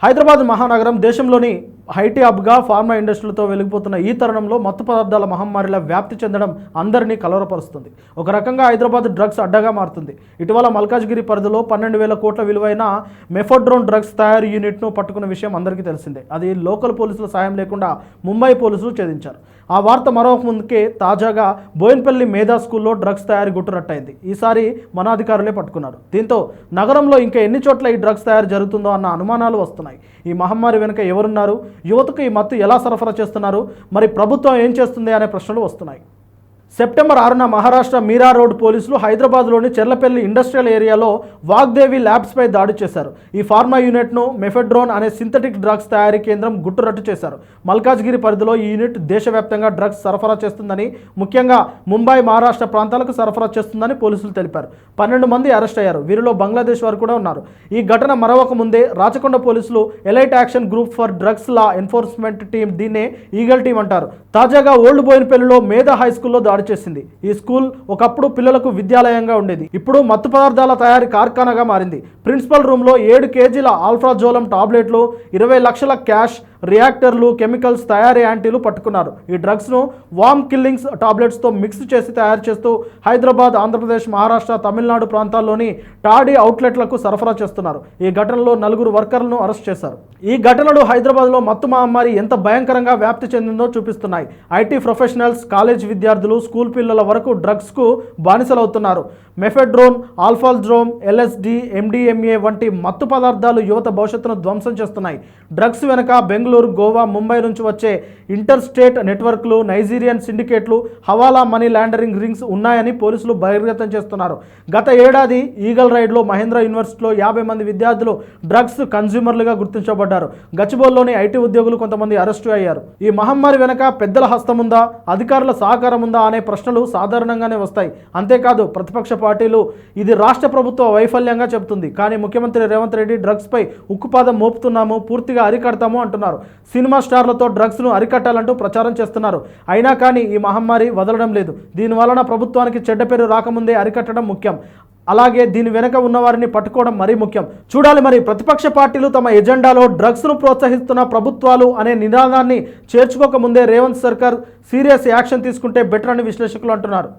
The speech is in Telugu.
హైదరాబాద్ మహానగరం దేశంలోని ఐటీ హబ్గా ఫార్మా ఇండస్ట్రీలతో వెలిగిపోతున్న ఈ తరుణంలో మత్తు పదార్థాల మహమ్మారిలా వ్యాప్తి చెందడం అందరినీ కలవరపరుస్తుంది. ఒక రకంగా హైదరాబాద్ డ్రగ్స్ అడ్డగా మారుతుంది. ఇటీవల మల్కాజ్గిరి పరిధిలో 12,000 కోట్ల విలువైన మెఫోడ్రోన్ డ్రగ్స్ తయారీ యూనిట్ను పట్టుకున్న విషయం అందరికీ తెలిసిందే. అది లోకల్ పోలీసుల సాయం లేకుండా ముంబై పోలీసులు ఛేదించారు. ఆ వార్త మరొక ముందుకే తాజాగా బోయిన్పల్లి మేధా స్కూల్లో డ్రగ్స్ తయారీ గుట్టురట్టయింది. ఈసారి మన అధికారులే పట్టుకున్నారు. దీంతో నగరంలో ఇంకా ఎన్ని చోట్ల ఈ డ్రగ్స్ తయారు జరుగుతుందో అన్న అనుమానాలు వస్తున్నాయి. ఈ మహమ్మారి వెనుక ఎవరున్నారు, యువతకు ఈ మత్తు ఎలా సరఫరా చేస్తున్నారు, మరి ప్రభుత్వం ఏం చేస్తుంది అనే ప్రశ్నలు వస్తున్నాయి. సెప్టెంబర్ 6న మహారాష్ట్ర మీరా రోడ్ పోలీసులు హైదరాబాద్లోని చెర్లపల్లి ఇండస్ట్రియల్ ఏరియాలో వాగ్దేవి ల్యాబ్స్పై దాడి చేశారు. ఈ ఫార్మా యూనిట్ను మెఫెడ్రోన్ అనే సింథటిక్ డ్రగ్స్ తయారీ కేంద్రం గుట్టురట్టు చేశారు. మల్కాజ్గిరి పరిధిలో ఈ యూనిట్ దేశవ్యాప్తంగా డ్రగ్స్ సరఫరా చేస్తుందని, ముఖ్యంగా ముంబై, మహారాష్ట్ర ప్రాంతాలకు సరఫరా చేస్తుందని పోలీసులు తెలిపారు. 12 మంది అరెస్ట్ అయ్యారు. వీరిలో బంగ్లాదేశ్ వారు కూడా ఉన్నారు. ఈ ఘటన మరొక ముందే రాచకొండ పోలీసులు elite action group for drugs law enforcement team, దీన్నే ఈగల్ టీం అంటారు, తాజాగా ఓల్డ్ బోయిన్పల్లిలో మేధా హై స్కూల్లో దాడి చేసింది. ఈ స్కూల్ ఒకప్పుడు పిల్లలకు విద్యాలయంగా ఉండేది. ఇప్పుడు మత్తు పదార్థాల తయారీ కార్ఖానాగా మారింది. ప్రిన్సిపల్ రూమ్లో 7 కేజీల ఆల్ఫ్రాజోలం టాబ్లెట్లు, 20 లక్షల క్యాష్, రియాక్టర్లు, కెమికల్స్, తయారీ యాంటీలు పట్టుకున్నారు. ఈ డ్రగ్స్ను వామ్ కిల్లింగ్స్ టాబ్లెట్స్తో మిక్స్ చేసి తయారు చేస్తూ హైదరాబాద్, ఆంధ్రప్రదేశ్, మహారాష్ట్ర, తమిళనాడు ప్రాంతాల్లోని టాడీ అవుట్లెట్లకు సరఫరా చేస్తున్నారు. ఈ ఘటనలో 4 వర్కర్లను అరెస్ట్ చేశారు. ఈ ఘటనలు హైదరాబాద్లో మత్తు మహమ్మారి ఎంత భయంకరంగా వ్యాప్తి చెందిందో చూపిస్తున్నాయి. ఐటీ ప్రొఫెషనల్స్, కాలేజ్ విద్యార్థులు, స్కూల్ పిల్లల వరకు డ్రగ్స్కు బానిసలవుతున్నారు. మెఫెడ్రోన్, ఆల్ఫాల్డ్రోమ్, ఎల్ఎస్డి, ఎండిఎంఏ వంటి మత్తు పదార్థాలు యువత భవిష్యత్తును ధ్వంసం చేస్తున్నాయి. డ్రగ్స్ వెనుక బెంగళూరు, గోవా, ముంబై నుంచి వచ్చే ఇంటర్ స్టేట్ నెట్వర్క్లు, నైజీరియన్ సిండికేట్లు, హవాలా మనీ లాండరింగ్ రింగ్స్ ఉన్నాయని పోలీసులు బహిర్గతం చేస్తున్నారు. గత ఏడాది ఈగల్ రైడ్లో మహేంద్ర యూనివర్సిటీలో 50 మంది విద్యార్థులు డ్రగ్స్ కన్జ్యూమర్లుగా గుర్తించబడ్డారు. గచ్చిబౌలిలోని ఐటీ ఉద్యోగులు కొంతమంది అరెస్టు అయ్యారు. ఈ మహమ్మారి వెనుక పెద్దల హస్తం ఉందా, అధికారుల సహకారం ఉందా అనే ప్రశ్నలు సాధారణంగానే వస్తాయి. అంతేకాదు, ప్రతిపక్ష పార్టీలు ఇది రాష్ట్ర ప్రభుత్వ వైఫల్యంగా చెబుతుంది. కానీ ముఖ్యమంత్రి రేవంత్ రెడ్డి డ్రగ్స్పై ఉక్కుపాదం మోపుతున్నాము, పూర్తిగా అరికడతాము అంటున్నారు. సినిమా స్టార్లతో డ్రగ్స్ను అరికట్టాలంటూ ప్రచారం చేస్తున్నారు. అయినా కానీ ఈ మహమ్మారి వదలడం లేదు. దీనివలన ప్రభుత్వానికి చెడ్డ పేరు రాకముందే అరికట్టడం ముఖ్యం. అలాగే దీని వెనుక ఉన్నవారిని పట్టుకోవడం మరీ ముఖ్యం. చూడాలి మరి ప్రతిపక్ష పార్టీలు తమ ఎజెండాలో డ్రగ్స్ను ప్రోత్సహిస్తున్న ప్రభుత్వాలు అనే నినాదాన్ని చేర్చుకోకముందే రేవంత్ సర్కార్ సీరియస్ యాక్షన్ తీసుకుంటే బెటర్ అని విశ్లేషకులు అంటున్నారు.